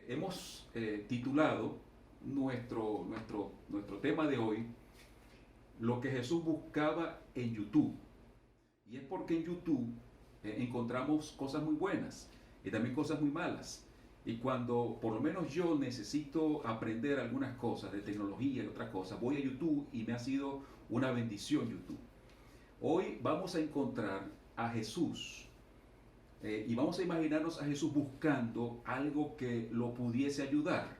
Hemos titulado nuestro tema de hoy, lo que Jesús buscaba en YouTube. Y es porque en YouTube encontramos cosas muy buenas y también cosas muy malas. Y cuando por lo menos yo necesito aprender algunas cosas de tecnología y otras cosas, voy a YouTube y me ha sido una bendición YouTube. Hoy vamos a encontrar a Jesús y vamos a imaginarnos a Jesús buscando algo que lo pudiese ayudar.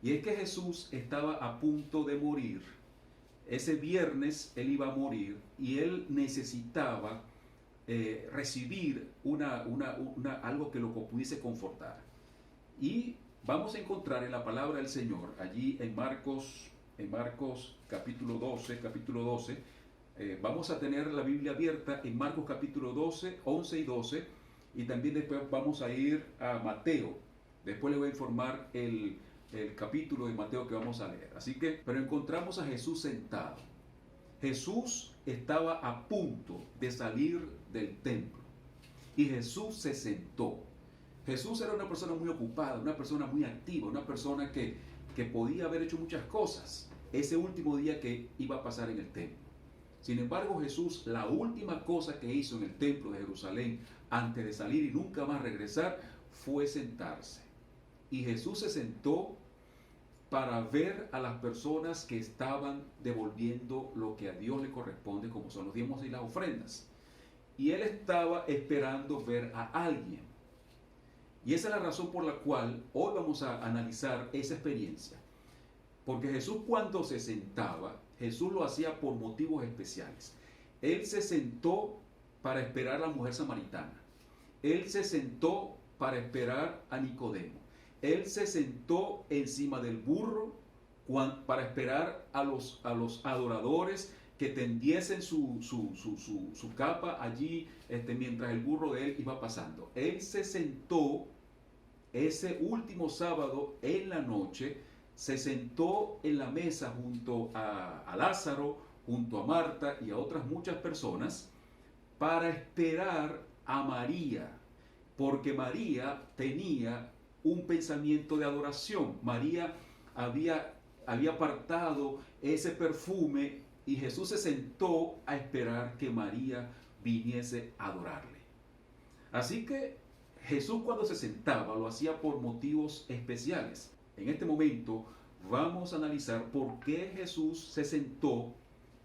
Y es que Jesús estaba a punto de morir. Ese viernes él iba a morir y él necesitaba recibir algo que lo pudiese confortar. Y vamos a encontrar en la palabra del Señor, allí en Marcos capítulo 12, vamos a tener la Biblia abierta en Marcos capítulo 12, 11 y 12, y también después vamos a ir a Mateo. Después les voy a informar el capítulo de Mateo que vamos a leer. Así que, pero encontramos a Jesús sentado. Jesús estaba a punto de salir del templo y Jesús se sentó. Jesús era una persona muy ocupada, una persona muy activa, una persona que podía haber hecho muchas cosas ese último día que iba a pasar en el templo. Sin embargo, Jesús, la última cosa que hizo en el templo de Jerusalén antes de salir y nunca más regresar fue sentarse. Y Jesús se sentó para ver a las personas que estaban devolviendo lo que a Dios le corresponde, como son los diezmos y las ofrendas. Y él estaba esperando ver a alguien. Y esa es la razón por la cual hoy vamos a analizar esa experiencia. Porque Jesús, cuando se sentaba, Jesús lo hacía por motivos especiales. Él se sentó para esperar a la mujer samaritana. Él se sentó para esperar a Nicodemo. Él se sentó encima del burro para esperar a los adoradores que tendiesen su capa allí mientras el burro de él iba pasando. Él se sentó ese último sábado en la noche, se sentó en la mesa junto a Lázaro, junto a Marta y a otras muchas personas para esperar a María, porque María tenía un pensamiento de adoración. María había apartado ese perfume y Jesús se sentó a esperar que María viniese a adorarle. Así que Jesús, cuando se sentaba, lo hacía por motivos especiales. En este momento vamos a analizar por qué Jesús se sentó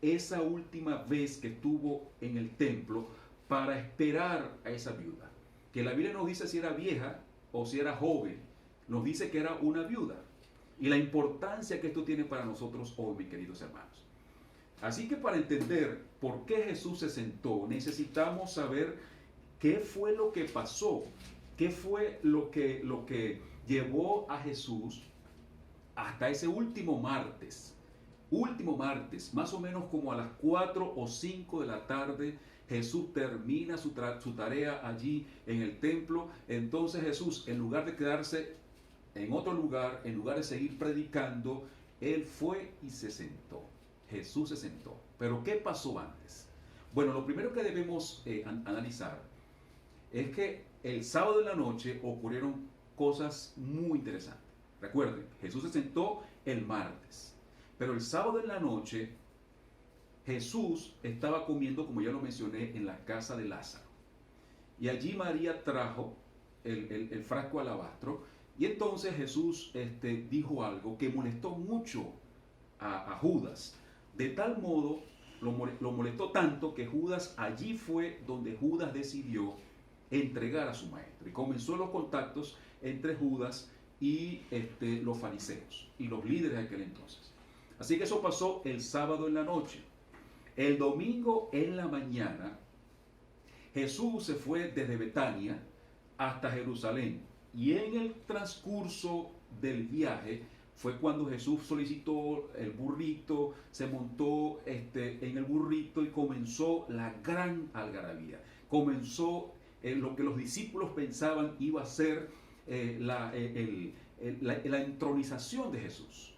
esa última vez que estuvo en el templo para esperar a esa viuda. Que la Biblia nos dice si era vieja o si era joven. Nos dice que era una viuda. Y la importancia que esto tiene para nosotros hoy, mis queridos hermanos. Así que para entender por qué Jesús se sentó, necesitamos saber qué fue lo que pasó, qué fue lo que llevó a Jesús hasta ese último martes, más o menos como a las 4 o 5 de la tarde, Jesús termina su tarea allí en el templo. Entonces Jesús, en lugar de quedarse en otro lugar, en lugar de seguir predicando, él fue y se sentó. Jesús se sentó. Pero ¿qué pasó antes? Bueno, lo primero que debemos analizar es que el sábado en la noche ocurrieron cosas muy interesantes. Recuerden, Jesús se sentó el martes, pero el sábado en la noche Jesús estaba comiendo, como ya lo mencioné, en la casa de Lázaro. Y allí María trajo el frasco de alabastro. Y entonces Jesús dijo algo que molestó mucho a Judas. De tal modo, lo molestó tanto que Judas, allí fue donde Judas decidió entregar a su maestro. Y comenzó los contactos entre Judas y los fariseos y los líderes de aquel entonces. Así que eso pasó el sábado en la noche. El domingo en la mañana, Jesús se fue desde Betania hasta Jerusalén. Y en el transcurso del viaje fue cuando Jesús solicitó el burrito, se montó en el burrito y comenzó la gran algarabía. Comenzó lo que los discípulos pensaban iba a ser la entronización de Jesús.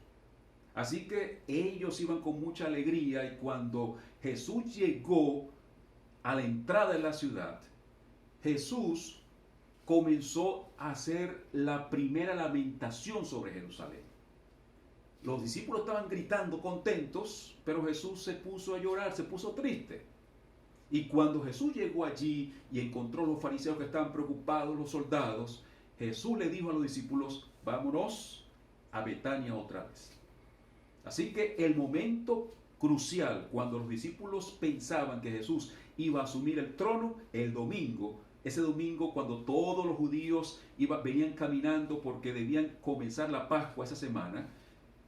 Así que ellos iban con mucha alegría y cuando Jesús llegó a la entrada de la ciudad, Jesús comenzó a hacer la primera lamentación sobre Jerusalén. Los discípulos estaban gritando contentos, pero Jesús se puso a llorar, se puso triste. Y cuando Jesús llegó allí y encontró a los fariseos que estaban preocupados, los soldados, Jesús le dijo a los discípulos, vámonos a Betania otra vez. Así que el momento crucial, cuando los discípulos pensaban que Jesús iba a asumir el trono, el domingo, ese domingo cuando todos los judíos venían caminando porque debían comenzar la Pascua esa semana,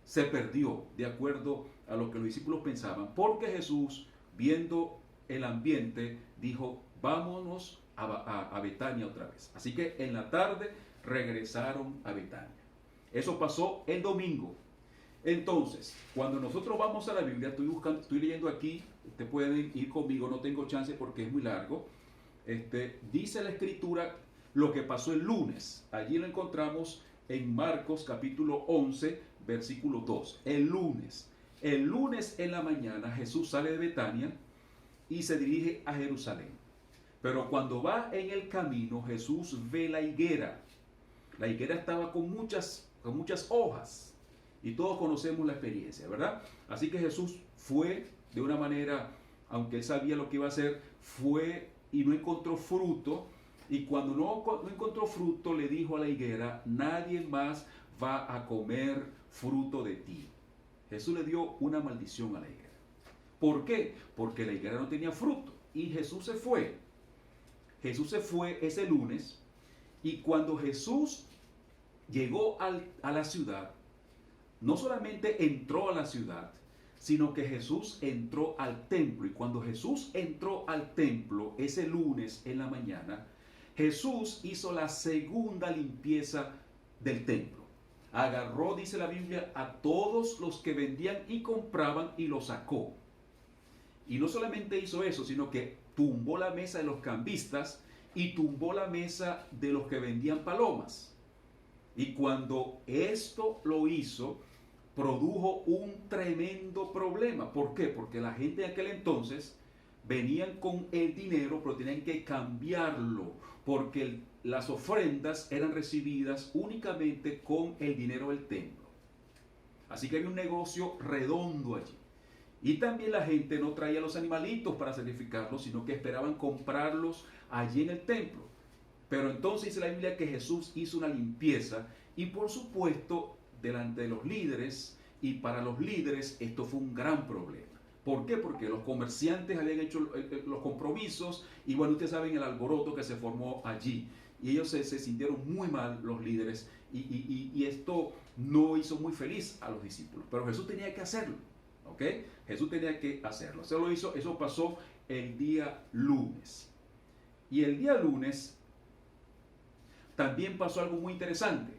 se perdió de acuerdo a lo que los discípulos pensaban, porque Jesús, viendo el ambiente, dijo, vámonos a Betania otra vez. Así que en la tarde regresaron a Betania. Eso pasó el domingo. Entonces, cuando nosotros vamos a la Biblia, estoy leyendo aquí, ustedes pueden ir conmigo, no tengo chance porque es muy largo. Dice la Escritura lo que pasó el lunes. Allí lo encontramos en Marcos capítulo 11, versículo 2. El lunes en la mañana Jesús sale de Betania y se dirige a Jerusalén. Pero cuando va en el camino, Jesús ve la higuera. La higuera estaba con muchas hojas. Y todos conocemos la experiencia, ¿verdad? Así que Jesús fue de una manera, aunque él sabía lo que iba a hacer, fue y no encontró fruto. Y cuando no encontró fruto, le dijo a la higuera, nadie más va a comer fruto de ti. Jesús le dio una maldición a la higuera. ¿Por qué? Porque la higuera no tenía fruto. Y Jesús se fue. Jesús se fue ese lunes. Y cuando Jesús llegó a la ciudad, no solamente entró a la ciudad, sino que Jesús entró al templo. Y cuando Jesús entró al templo ese lunes en la mañana, Jesús hizo la segunda limpieza del templo. Agarró, dice la Biblia, a todos los que vendían y compraban y los sacó. Y no solamente hizo eso, sino que tumbó la mesa de los cambistas y tumbó la mesa de los que vendían palomas. Y cuando esto lo hizo, produjo un tremendo problema. ¿Por qué? Porque la gente de aquel entonces venían con el dinero, pero tenían que cambiarlo, porque las ofrendas eran recibidas únicamente con el dinero del templo. Así que había un negocio redondo allí. Y también la gente no traía los animalitos para sacrificarlos, sino que esperaban comprarlos allí en el templo. Pero entonces dice la Biblia que Jesús hizo una limpieza y por supuesto delante de los líderes, y para los líderes esto fue un gran problema. ¿Por qué? Porque los comerciantes habían hecho los compromisos y bueno, ustedes saben el alboroto que se formó allí. Y ellos se sintieron muy mal, los líderes, y esto no hizo muy feliz a los discípulos. Pero Jesús tenía que hacerlo, ¿ok? Jesús tenía que hacerlo. Eso lo hizo, eso pasó el día lunes. Y el día lunes también pasó algo muy interesante.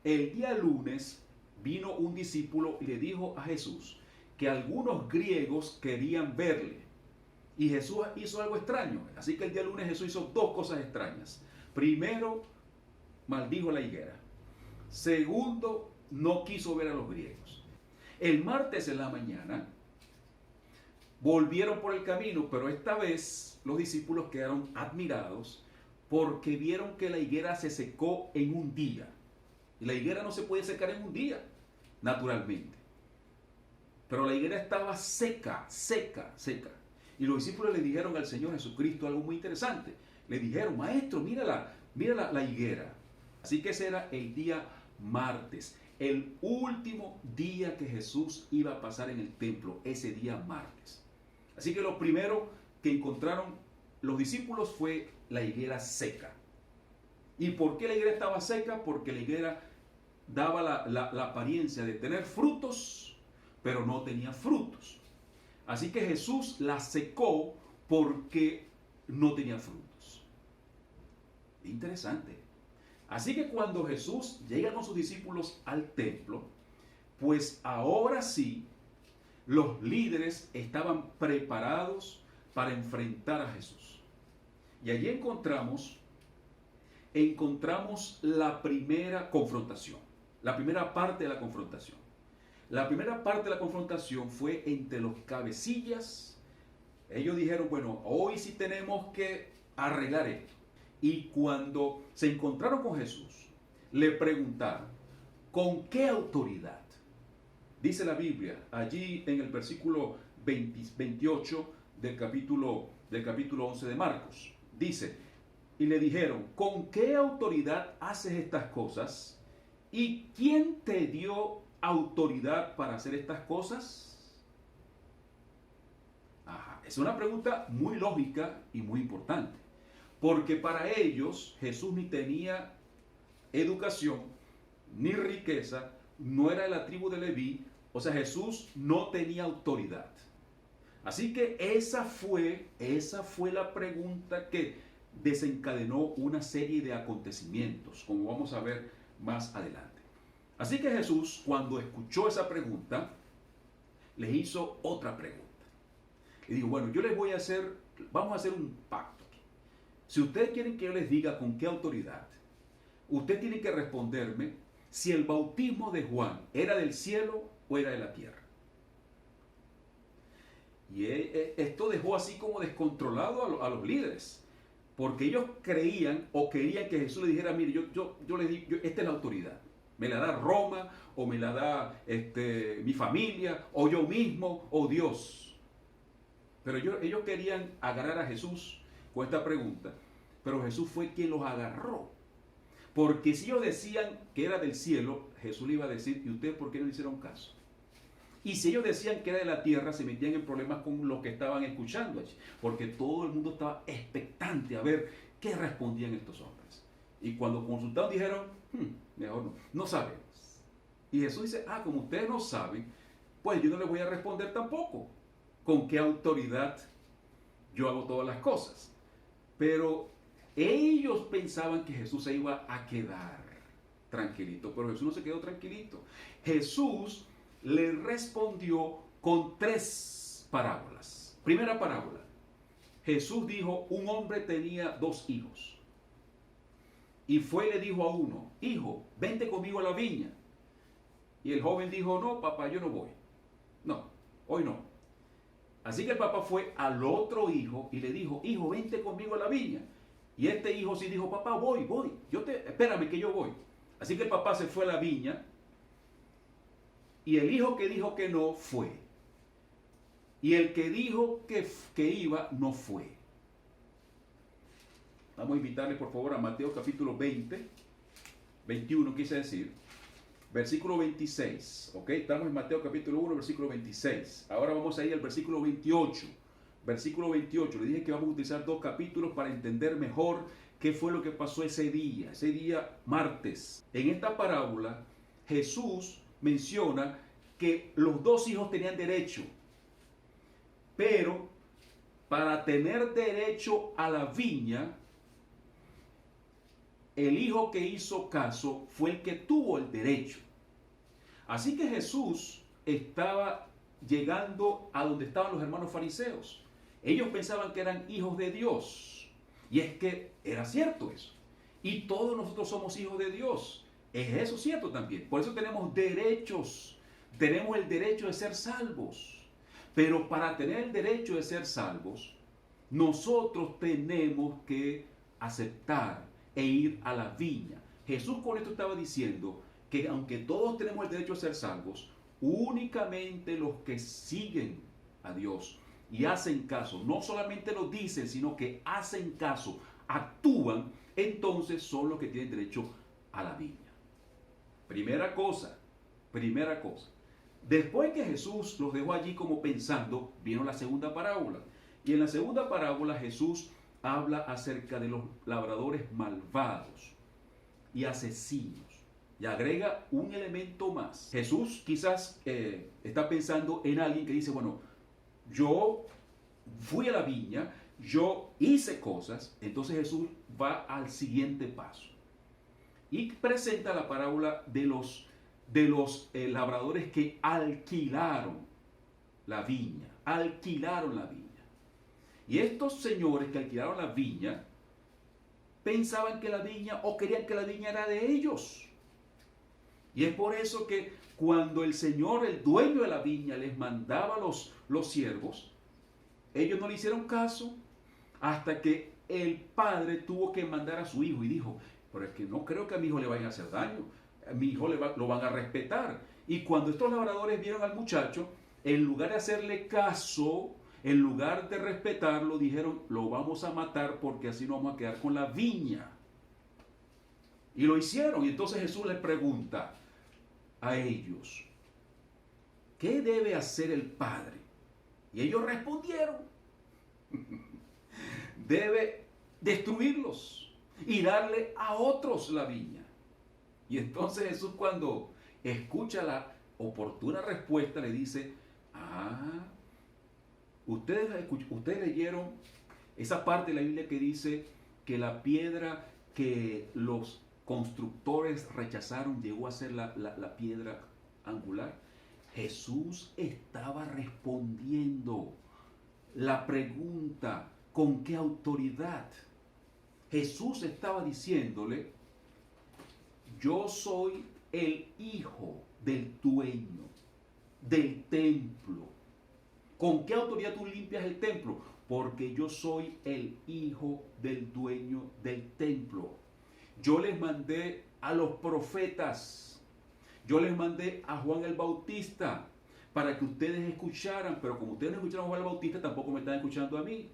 El día lunes vino un discípulo y le dijo a Jesús que algunos griegos querían verle. Y Jesús hizo algo extraño. Así que el día lunes Jesús hizo dos cosas extrañas. Primero, maldijo la higuera. Segundo, no quiso ver a los griegos. El martes en la mañana volvieron por el camino, pero esta vez los discípulos quedaron admirados porque vieron que la higuera se secó en un día. Y la higuera no se puede secar en un día, naturalmente. Pero la higuera estaba seca, seca, seca. Y los discípulos le dijeron al Señor Jesucristo algo muy interesante. Le dijeron, maestro, mira la higuera. Así que ese era el día martes, el último día que Jesús iba a pasar en el templo, ese día martes. Así que lo primero que encontraron los discípulos fue la higuera seca. ¿Y por qué la higuera estaba seca? Porque la higuera daba la apariencia de tener frutos, pero no tenía frutos. Así que Jesús la secó porque no tenía frutos. Interesante. Así que cuando Jesús llega con sus discípulos al templo, pues ahora sí, los líderes estaban preparados para enfrentar a Jesús. Y allí encontramos la primera confrontación, la primera parte de la confrontación. La primera parte de la confrontación fue entre los cabecillas. Ellos dijeron, bueno, hoy sí tenemos que arreglar esto. Y cuando se encontraron con Jesús, le preguntaron, ¿con qué autoridad? Dice la Biblia, allí en el versículo 28 del capítulo 11 de Marcos, dice, y le dijeron, ¿con qué autoridad haces estas cosas? ¿Y quién te dio autoridad para hacer estas cosas? Ajá, es una pregunta muy lógica y muy importante, porque para ellos Jesús ni tenía educación, ni riqueza, no era de la tribu de Leví, o sea, Jesús no tenía autoridad. Así que esa fue la pregunta que desencadenó una serie de acontecimientos, como vamos a ver más adelante. Así que Jesús, cuando escuchó esa pregunta, les hizo otra pregunta. Y dijo, bueno, vamos a hacer un pacto aquí. Si ustedes quieren que yo les diga con qué autoridad, ustedes tienen que responderme si el bautismo de Juan era del cielo o era de la tierra. Y esto dejó así como descontrolado a los líderes, porque ellos creían o querían que Jesús les dijera, mire, yo les digo, esta es la autoridad, me la da Roma, o me la da mi familia, o yo mismo, o Dios. Pero ellos querían agarrar a Jesús con esta pregunta, pero Jesús fue quien los agarró. Porque si ellos decían que era del cielo, Jesús le iba a decir, ¿y ustedes por qué no le hicieron caso? Y si ellos decían que era de la tierra, se metían en problemas con los que estaban escuchando allí, porque todo el mundo estaba expectante a ver qué respondían estos hombres. Y cuando consultaron dijeron, mejor no sabemos. Y Jesús dice, como ustedes no saben, pues yo no les voy a responder tampoco con qué autoridad yo hago todas las cosas. Pero ellos pensaban que Jesús se iba a quedar tranquilito, pero Jesús no se quedó tranquilito. Jesús le respondió con 3 parábolas. Primera parábola, Jesús dijo, un hombre tenía 2 hijos. Y fue y le dijo a uno, hijo, vente conmigo a la viña. Y el joven dijo, no, papá, yo no voy. No, hoy no. Así que el papá fue al otro hijo y le dijo, hijo, vente conmigo a la viña. Y este hijo sí dijo, papá, voy, espérame que yo voy. Así que el papá se fue a la viña y el hijo que dijo que no fue. Y el que dijo que iba no fue. Vamos a invitarle por favor a Mateo capítulo 21 quise decir, versículo 26. ¿Ok? Estamos en Mateo capítulo 1, versículo 26. Ahora vamos a ir al versículo 28. Versículo 28, le dije que vamos a utilizar 2 capítulos para entender mejor qué fue lo que pasó ese día martes. En esta parábola, Jesús menciona que los 2 hijos tenían derecho, pero para tener derecho a la viña, el hijo que hizo caso fue el que tuvo el derecho. Así que Jesús estaba llegando a donde estaban los hermanos fariseos. Ellos pensaban que eran hijos de Dios. Y es que era cierto eso. Y todos nosotros somos hijos de Dios. ¿Es eso cierto también? Por eso tenemos derechos. Tenemos el derecho de ser salvos. Pero para tener el derecho de ser salvos, nosotros tenemos que aceptar e ir a la viña. Jesús con esto estaba diciendo que aunque todos tenemos el derecho a ser salvos, únicamente los que siguen a Dios y hacen caso, no solamente lo dicen, sino que hacen caso, actúan, entonces son los que tienen derecho a la viña. Primera cosa. Después que Jesús los dejó allí como pensando, vino la segunda parábola. Y en la segunda parábola Jesús habla acerca de los labradores malvados y asesinos. Y agrega un elemento más. Jesús quizás está pensando en alguien que dice, bueno, yo fui a la viña, yo hice cosas, entonces Jesús va al siguiente paso. Y presenta la parábola de los labradores que alquilaron la viña. Y estos señores que alquilaron la viña pensaban que la viña o querían que la viña era de ellos. Y es por eso que cuando el Señor, el dueño de la viña, les mandaba los siervos, ellos no le hicieron caso hasta que el padre tuvo que mandar a su hijo y dijo, pero es que no creo que a mi hijo le vayan a hacer daño, a mi hijo lo van a respetar. Y cuando estos labradores vieron al muchacho, en lugar de hacerle caso, en lugar de respetarlo, dijeron, lo vamos a matar porque así nos vamos a quedar con la viña. Y lo hicieron. Y entonces Jesús les pregunta a ellos, ¿qué debe hacer el Padre? Y ellos respondieron, debe destruirlos y darle a otros la viña. Y entonces Jesús, cuando escucha la oportuna respuesta, le dice, ustedes leyeron esa parte de la Biblia que dice que la piedra que los constructores rechazaron llegó a ser la piedra angular. Jesús estaba respondiendo la pregunta, ¿con qué autoridad? Jesús estaba diciéndole, yo soy el hijo del dueño del templo. ¿Con qué autoridad tú limpias el templo? Porque yo soy el hijo del dueño del templo. Yo les mandé a los profetas, yo les mandé a Juan el Bautista para que ustedes escucharan, pero como ustedes no escucharon a Juan el Bautista, tampoco me están escuchando a mí.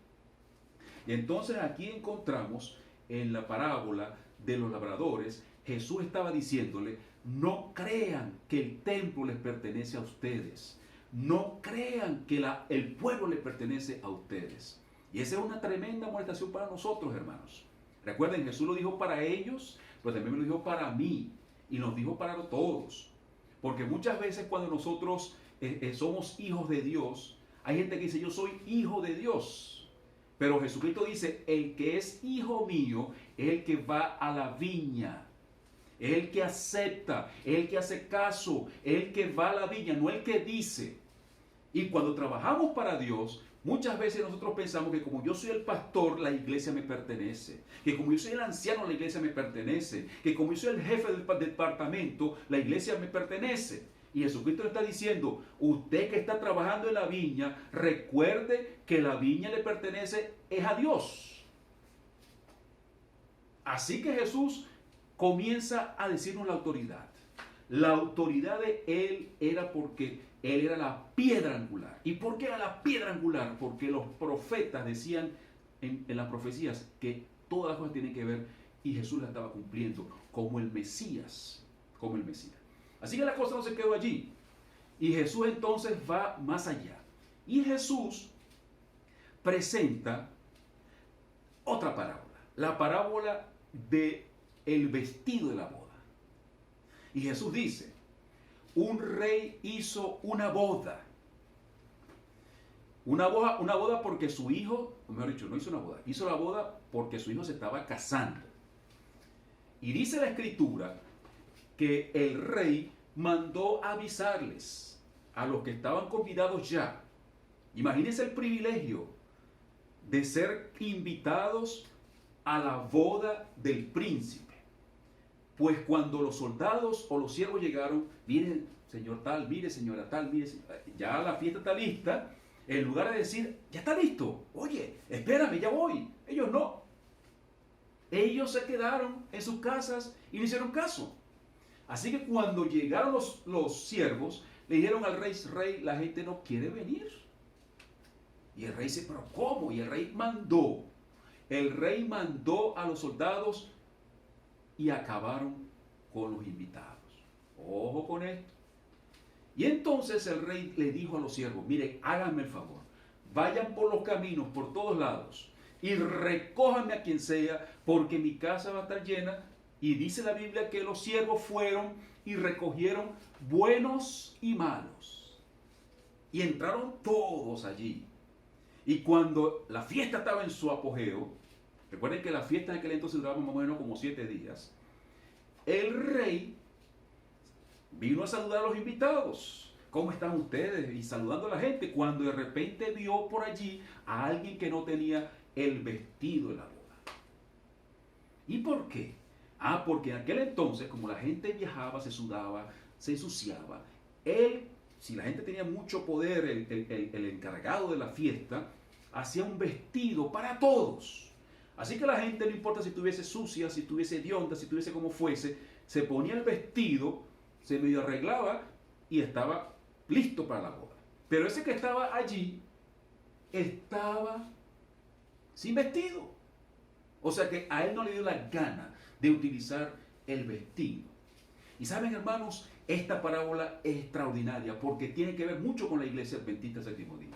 Y entonces aquí encontramos en la parábola de los labradores, Jesús estaba diciéndole, no crean que el templo les pertenece a ustedes, no crean que el pueblo les pertenece a ustedes. Y esa es una tremenda amonestación para nosotros, hermanos. Recuerden, Jesús lo dijo para ellos, pero también me lo dijo para mí y nos dijo para todos. Porque muchas veces cuando nosotros somos hijos de Dios, hay gente que dice, yo soy hijo de Dios. Pero Jesucristo dice, el que es hijo mío es el que va a la viña, es el que acepta, es el que hace caso, es el que va a la viña, no el que dice. Y cuando trabajamos para Dios, muchas veces nosotros pensamos que como yo soy el pastor, la iglesia me pertenece. Que como yo soy el anciano, la iglesia me pertenece. Que como yo soy el jefe del departamento, la iglesia me pertenece. Y Jesucristo le está diciendo, usted que está trabajando en la viña, recuerde que la viña le pertenece es a Dios. Así que Jesús comienza a decirnos la autoridad. La autoridad de Él era porque Él era la piedra angular. ¿Y por qué era la piedra angular? Porque los profetas decían en las profecías que todas las cosas tienen que ver y Jesús la estaba cumpliendo como el Mesías. Como el Mesías. Así que la cosa no se quedó allí. Y Jesús entonces va más allá. Y Jesús presenta otra parábola. La parábola del vestido de la boda. Y Jesús dice, un rey hizo una boda. Una boda porque su hijo, mejor dicho, no hizo una boda, hizo la boda porque su hijo se estaba casando. Y dice la escritura que el rey mandó avisarles a los que estaban convidados ya. Imagínense el privilegio de ser invitados a la boda del príncipe. Pues cuando los soldados o los siervos llegaron, miren, señor tal, mire, señora tal, mire, ya la fiesta está lista, en lugar de decir, ya está listo, oye, espérame, ya voy. Ellos no. Ellos se quedaron en sus casas y no hicieron caso. Así que cuando llegaron los siervos, le dijeron al rey, la gente no quiere venir. Y el rey dice, pero ¿cómo? Y el rey mandó a los soldados y acabaron con los invitados. Ojo con esto. Y entonces el rey le dijo a los siervos, miren, háganme el favor, vayan por los caminos, por todos lados, y recójanme a quien sea, porque mi casa va a estar llena. Y dice la Biblia que los siervos fueron y recogieron buenos y malos. Y entraron todos allí. Y cuando la fiesta estaba en su apogeo, recuerden que la fiesta en aquel entonces duraba más o menos como 7 días, el rey vino a saludar a los invitados. ¿Cómo están ustedes? Y saludando a la gente, cuando de repente vio por allí a alguien que no tenía el vestido de la boda. ¿Y por qué? Porque en aquel entonces, como la gente viajaba, se sudaba, se ensuciaba, si la gente tenía mucho poder, el encargado de la fiesta, hacía un vestido para todos. Así que la gente, no importa si estuviese sucia, si estuviese hedionda, si estuviese como fuese, se ponía el vestido, se medio arreglaba y estaba listo para la boda. Pero ese que estaba allí estaba sin vestido. O sea que a él no le dio la gana de utilizar el vestido. Y saben, hermanos, esta parábola es extraordinaria porque tiene que ver mucho con la iglesia adventista del séptimo día.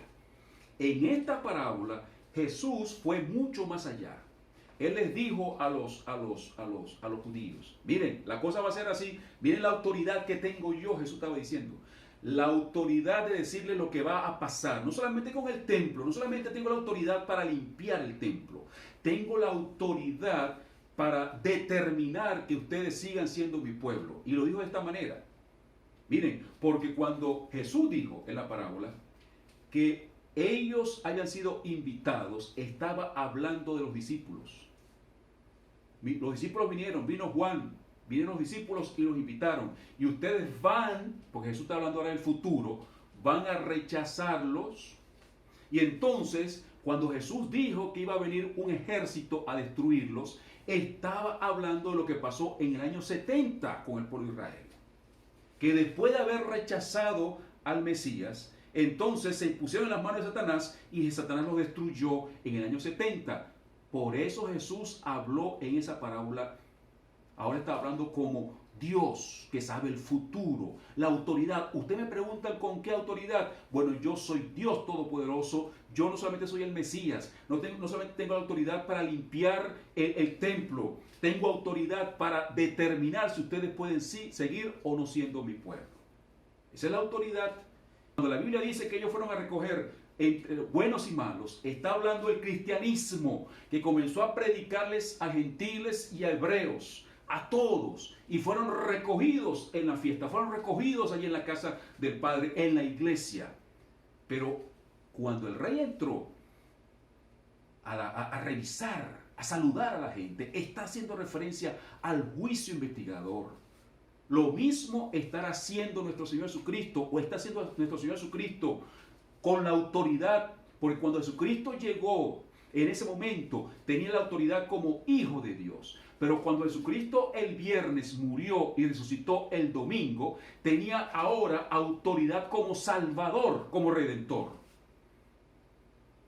En esta parábola Jesús fue mucho más allá. Él les dijo a los judíos, miren, la cosa va a ser así, miren la autoridad que tengo yo, Jesús estaba diciendo, la autoridad de decirle lo que va a pasar, no solamente con el templo, no solamente tengo la autoridad para limpiar el templo, tengo la autoridad para determinar que ustedes sigan siendo mi pueblo. Y lo dijo de esta manera, miren, porque cuando Jesús dijo en la parábola que ellos hayan sido invitados, estaba hablando de los discípulos. Los discípulos vino Juan, vinieron los discípulos y los invitaron. Y ustedes van, porque Jesús está hablando ahora del futuro, van a rechazarlos. Y entonces, cuando Jesús dijo que iba a venir un ejército a destruirlos, estaba hablando de lo que pasó en el año 70 con el pueblo de Israel. Que después de haber rechazado al Mesías, entonces se pusieron en las manos de Satanás y Satanás los destruyó en el año 70. Por eso Jesús habló en esa parábola. Ahora está hablando como Dios que sabe el futuro, la autoridad. Usted me pregunta con qué autoridad. Bueno, yo soy Dios Todopoderoso. Yo no solamente soy el Mesías, no solamente tengo la autoridad para limpiar el templo. Tengo autoridad para determinar si ustedes pueden seguir o no siendo mi pueblo. Esa es la autoridad. Cuando la Biblia dice que ellos fueron a recoger entre buenos y malos, está hablando del cristianismo que comenzó a predicarles a gentiles y a hebreos, a todos, y fueron recogidos en la fiesta, fueron recogidos allí en la casa del Padre, en la iglesia. Pero cuando el rey entró a revisar, a saludar a la gente, está haciendo referencia al juicio investigador. Lo mismo estará haciendo nuestro Señor Jesucristo, o está haciendo nuestro Señor Jesucristo con la autoridad, porque cuando Jesucristo llegó, en ese momento tenía la autoridad como hijo de Dios. Pero cuando Jesucristo el viernes murió y resucitó el domingo, tenía ahora autoridad como Salvador, como Redentor.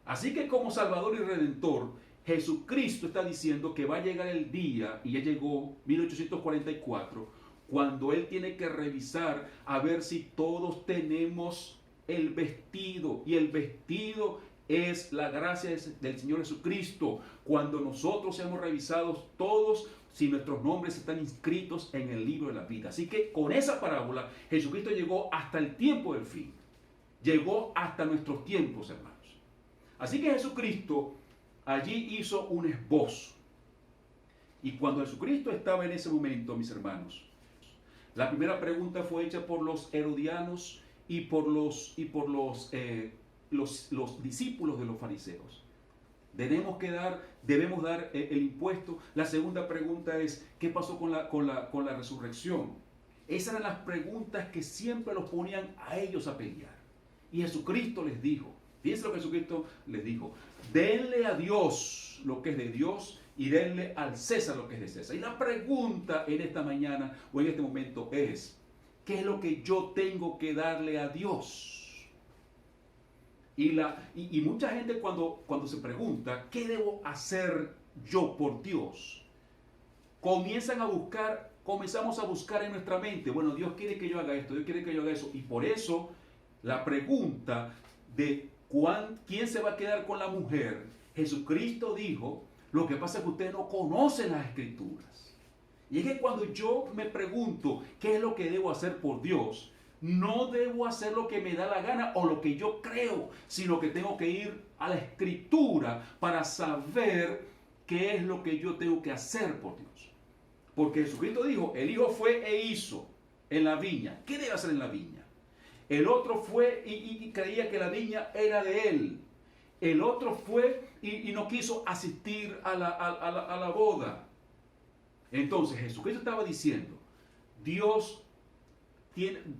Así que como Salvador y Redentor, Jesucristo está diciendo que va a llegar el día, y ya llegó 1844, cuando Él tiene que revisar a ver si todos tenemos el vestido, y el vestido es la gracia del Señor Jesucristo. Cuando nosotros seamos revisados todos, si nuestros nombres están inscritos en el libro de la vida. Así que con esa parábola, Jesucristo llegó hasta el tiempo del fin. Llegó hasta nuestros tiempos, hermanos. Así que Jesucristo allí hizo un esbozo. Y cuando Jesucristo estaba en ese momento, mis hermanos, la primera pregunta fue hecha por los herodianos y por los discípulos de los fariseos. Debemos dar el impuesto. La segunda pregunta es, ¿qué pasó con la resurrección? Esas eran las preguntas que siempre los ponían a ellos a pelear. Y Jesucristo les dijo, fíjense lo que Jesucristo les dijo, denle a Dios lo que es de Dios y denle al César lo que es de César. Y la pregunta en esta mañana o en este momento es, ¿qué es lo que yo tengo que darle a Dios? Y mucha gente cuando se pregunta, ¿qué debo hacer yo por Dios? Comenzamos a buscar en nuestra mente, bueno, Dios quiere que yo haga esto, Dios quiere que yo haga eso. Y por eso la pregunta de quién se va a quedar con la mujer, Jesucristo dijo, lo que pasa es que ustedes no conocen las Escrituras. Y es que cuando yo me pregunto qué es lo que debo hacer por Dios, no debo hacer lo que me da la gana o lo que yo creo, sino que tengo que ir a la Escritura para saber qué es lo que yo tengo que hacer por Dios. Porque Jesucristo dijo, el Hijo fue e hizo en la viña. ¿Qué debe hacer en la viña? El otro fue y creía que la viña era de él. El otro fue y no quiso asistir a la boda. Entonces Jesucristo estaba diciendo,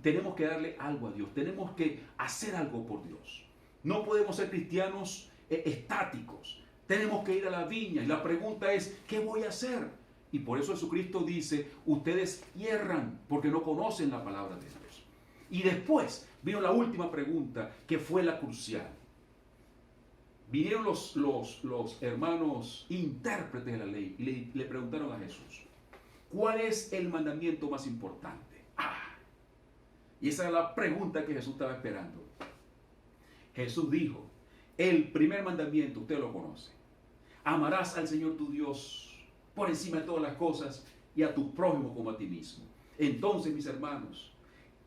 tenemos que darle algo a Dios, tenemos que hacer algo por Dios. No podemos ser cristianos estáticos. Tenemos que ir a la viña. Y la pregunta es, ¿qué voy a hacer? Y por eso Jesucristo dice, ustedes hierran porque no conocen la palabra de Dios. Y después vino la última pregunta, que fue la crucial. Vinieron los hermanos intérpretes de la ley y le preguntaron a Jesús, ¿cuál es el mandamiento más importante? Y esa era la pregunta que Jesús estaba esperando. Jesús dijo, el primer mandamiento, usted lo conoce. Amarás al Señor tu Dios por encima de todas las cosas y a tu prójimo como a ti mismo. Entonces, mis hermanos,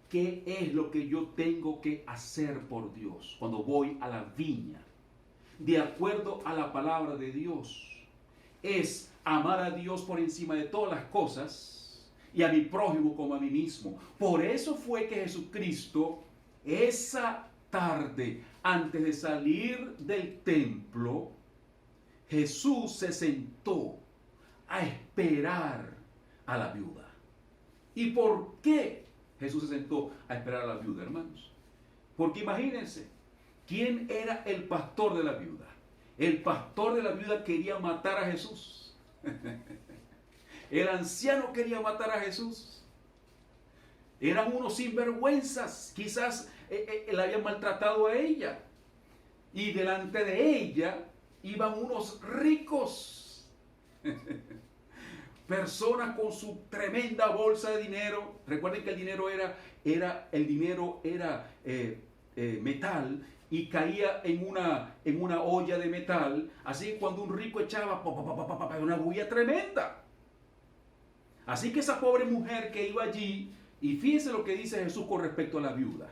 ¿qué es lo que yo tengo que hacer por Dios cuando voy a la viña? De acuerdo a la palabra de Dios, es amar a Dios por encima de todas las cosas y a mi prójimo como a mí mismo. Por eso fue que Jesucristo, esa tarde, antes de salir del templo, Jesús se sentó a esperar a la viuda. ¿Y por qué Jesús se sentó a esperar a la viuda, hermanos? Porque imagínense, ¿quién era el pastor de la viuda? El pastor de la viuda quería matar a Jesús. El anciano quería matar a Jesús. Eran unos sinvergüenzas. Quizás la habían maltratado a ella. Y delante de ella iban unos ricos. Personas con su tremenda bolsa de dinero. Recuerden que el dinero era metal y caía en una olla de metal. Así que cuando un rico echaba una bulla tremenda. Así que esa pobre mujer que iba allí, y fíjense lo que dice Jesús con respecto a la viuda.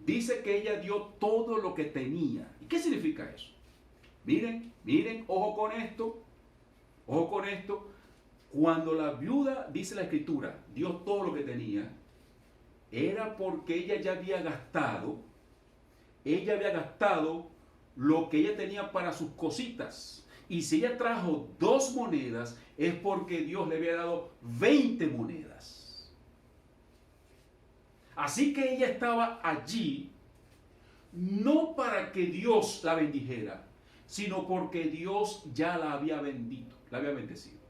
Dice que ella dio todo lo que tenía. ¿Y qué significa eso? Miren, ojo con esto. Ojo con esto. Cuando la viuda, dice la Escritura, dio todo lo que tenía, era porque ella ya había gastado lo que ella tenía para sus cositas. Y si ella trajo 2 monedas, es porque Dios le había dado 20 monedas. Así que ella estaba allí, no para que Dios la bendijera, sino porque Dios ya la había bendito, la había bendecido.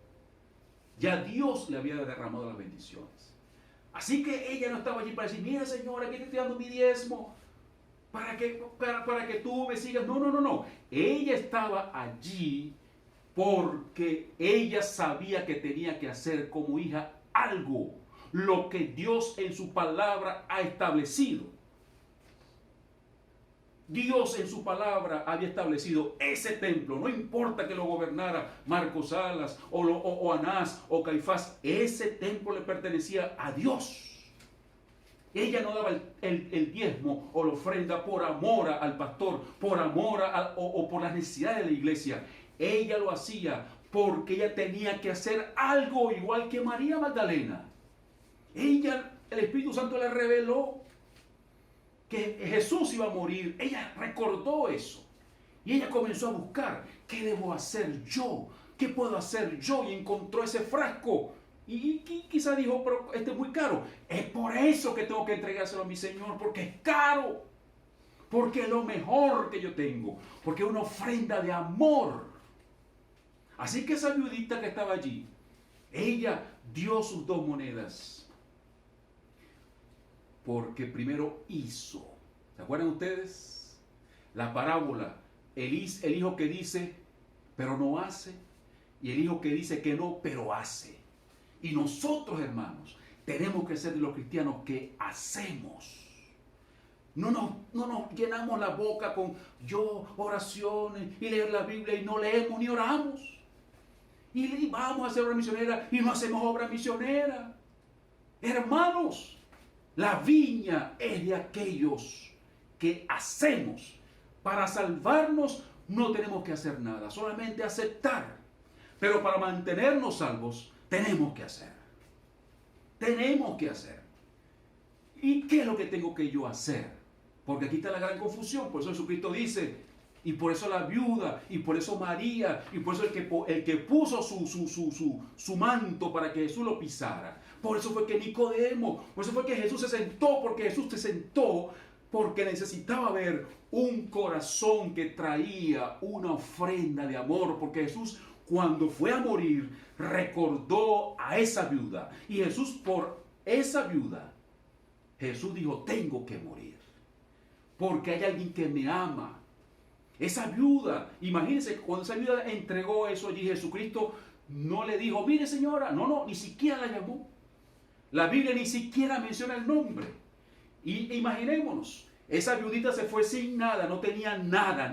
Ya Dios le había derramado las bendiciones. Así que ella no estaba allí para decir, mira señora, aquí te estoy dando mi diezmo, para que tú me sigas. No. Ella estaba allí porque ella sabía que tenía que hacer como hija algo, lo que Dios en su palabra ha establecido. Dios en su palabra había establecido ese templo, no importa que lo gobernara Marcos Salas o Anás o Caifás, ese templo le pertenecía a Dios. Ella no daba el diezmo o la ofrenda por amor al pastor, por amor o por las necesidades de la iglesia. Ella lo hacía porque ella tenía que hacer algo, igual que María Magdalena. El Espíritu Santo le reveló que Jesús iba a morir. Ella recordó eso. Y ella comenzó a buscar, ¿qué debo hacer yo? ¿Qué puedo hacer yo? Y encontró ese frasco. Y quizá dijo, pero este es muy caro. Es por eso que tengo que entregárselo a mi Señor, porque es caro. Porque es lo mejor que yo tengo. Porque es una ofrenda de amor. Así que esa viudita que estaba allí, ella dio sus 2 monedas. Porque primero hizo. ¿Se acuerdan ustedes? La parábola. El hijo que dice, pero no hace. Y el hijo que dice que no, pero hace. Y nosotros, hermanos, tenemos que ser de los cristianos que hacemos. No nos llenamos la boca con oraciones y leer la Biblia y no leemos ni oramos. Y vamos a hacer obra misionera y no hacemos obra misionera. Hermanos, la viña es de aquellos que hacemos. Para salvarnos no tenemos que hacer nada, solamente aceptar. Pero para mantenernos salvos tenemos que hacer. Tenemos que hacer. ¿Y qué es lo que tengo que yo hacer? Porque aquí está la gran confusión. Por eso Jesucristo dice, y por eso la viuda, y por eso María, y por eso el que puso su manto para que Jesús lo pisara. Por eso fue que Nicodemo, por eso fue que Jesús se sentó, porque Jesús se sentó porque necesitaba ver un corazón que traía una ofrenda de amor, porque Jesús, cuando fue a morir, recordó a esa viuda. Y Jesús, por esa viuda, Jesús dijo, tengo que morir, porque hay alguien que me ama. Esa viuda, imagínense, cuando esa viuda entregó eso allí, Jesucristo no le dijo, mire señora, no, ni siquiera la llamó. La Biblia ni siquiera menciona el nombre. Y imaginémonos, esa viudita se fue sin nada, no tenía nada.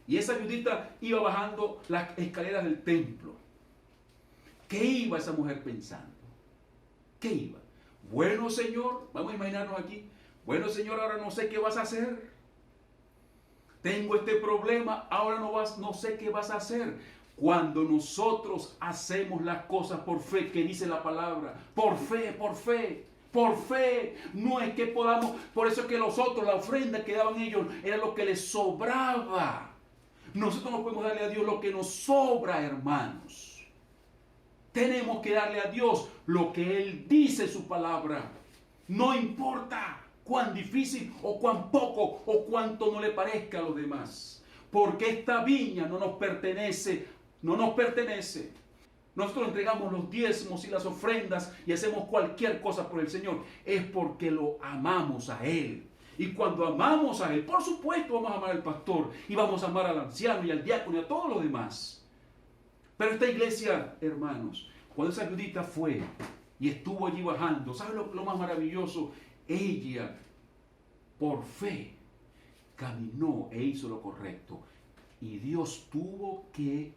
Y esa viudita iba bajando las escaleras del templo. ¿Qué iba esa mujer pensando? ¿Qué iba? Bueno, Señor, vamos a imaginarnos aquí. Bueno, Señor, ahora no sé qué vas a hacer. Tengo este problema, ahora no sé qué vas a hacer. Cuando nosotros hacemos las cosas por fe, que dice la palabra, por fe, no es que podamos, por eso es que los otros, la ofrenda que daban ellos, era lo que les sobraba. Nosotros no podemos darle a Dios lo que nos sobra, hermanos. Tenemos que darle a Dios lo que Él dice en su palabra. No importa cuán difícil o cuán poco o cuánto no le parezca a los demás. Porque esta viña no nos pertenece. Nosotros entregamos los diezmos y las ofrendas y hacemos cualquier cosa por el Señor. Es porque lo amamos a Él. Y cuando amamos a Él, por supuesto vamos a amar al pastor y vamos a amar al anciano y al diácono y a todos los demás. Pero esta iglesia, hermanos, cuando esa viudita fue y estuvo allí bajando, ¿sabe lo más maravilloso? Ella, por fe, caminó e hizo lo correcto. Y Dios tuvo que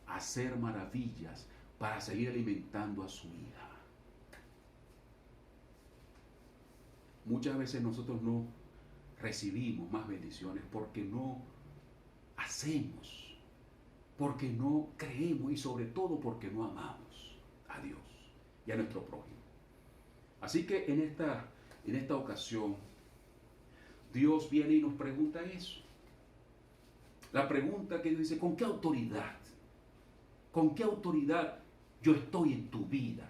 hacer maravillas para seguir alimentando a su hija. Muchas veces nosotros no recibimos más bendiciones porque no hacemos, porque no creemos y sobre todo porque no amamos a Dios y a nuestro prójimo. Así que en esta ocasión, Dios viene y nos pregunta eso. La pregunta que dice, ¿con qué autoridad? ¿Con qué autoridad yo estoy en tu vida?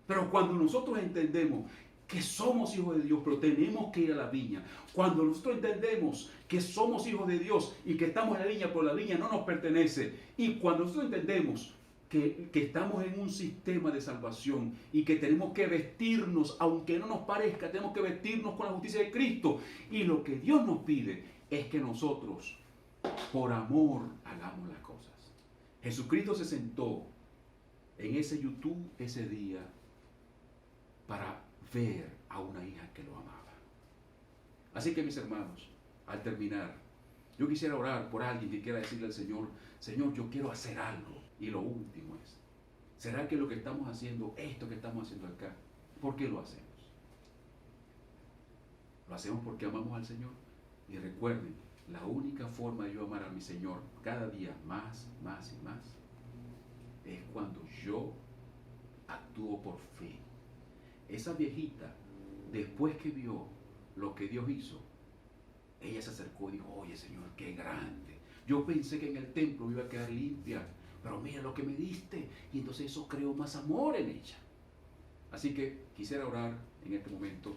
Pero cuando nosotros entendemos que somos hijos de Dios, pero tenemos que ir a la viña. Cuando nosotros entendemos que somos hijos de Dios y que estamos en la viña, pero la viña no nos pertenece. Y cuando nosotros entendemos que estamos en un sistema de salvación y que tenemos que vestirnos, aunque no nos parezca, tenemos que vestirnos con la justicia de Cristo. Y lo que Dios nos pide es que nosotros, por amor, hagamos las cosas. Jesucristo se sentó en ese YouTube ese día para ver a una hija que lo amaba. Así que, mis hermanos, al terminar, yo quisiera orar por alguien que quiera decirle al Señor, Señor, yo quiero hacer algo. Y lo último es, ¿será que lo que estamos haciendo, esto que estamos haciendo acá, por qué lo hacemos? Lo hacemos porque amamos al Señor. Y recuerden, la única forma de yo amar a mi Señor cada día más y más es cuando yo actúo por fe. Esa viejita, después que vio lo que Dios hizo, ella se acercó y dijo, oye Señor, qué grande. Yo pensé que en el templo me iba a quedar limpia, pero mira lo que me diste. Y entonces eso creó más amor en ella. Así que quisiera orar en este momento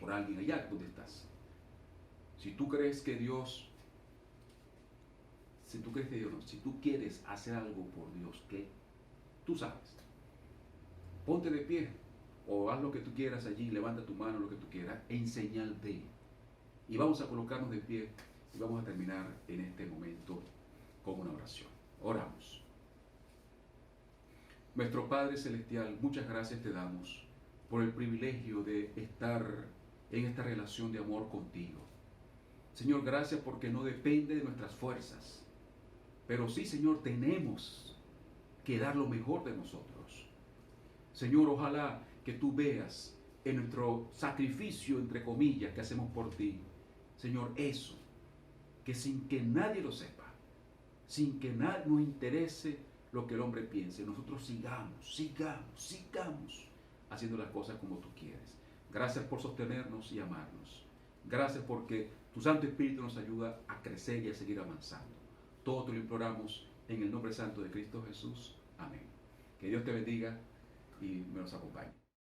por alguien allá donde estás. Si tú crees que Dios, si tú quieres hacer algo por Dios, que tú sabes, ponte de pie o haz lo que tú quieras allí, levanta tu mano, lo que tú quieras, en señal de. Y vamos a colocarnos de pie y vamos a terminar en este momento con una oración. Oramos. Nuestro Padre Celestial, muchas gracias te damos por el privilegio de estar en esta relación de amor contigo. Señor, gracias porque no depende de nuestras fuerzas, pero sí, Señor, tenemos que dar lo mejor de nosotros. Señor, ojalá que tú veas en nuestro sacrificio, entre comillas, que hacemos por ti, Señor, eso, que sin que nadie lo sepa, sin que nadie nos interese lo que el hombre piense, nosotros sigamos haciendo las cosas como tú quieres. Gracias por sostenernos y amarnos. Gracias porque tu Santo Espíritu nos ayuda a crecer y a seguir avanzando. Todo te lo imploramos en el nombre santo de Cristo Jesús. Amén. Que Dios te bendiga y me los acompañe.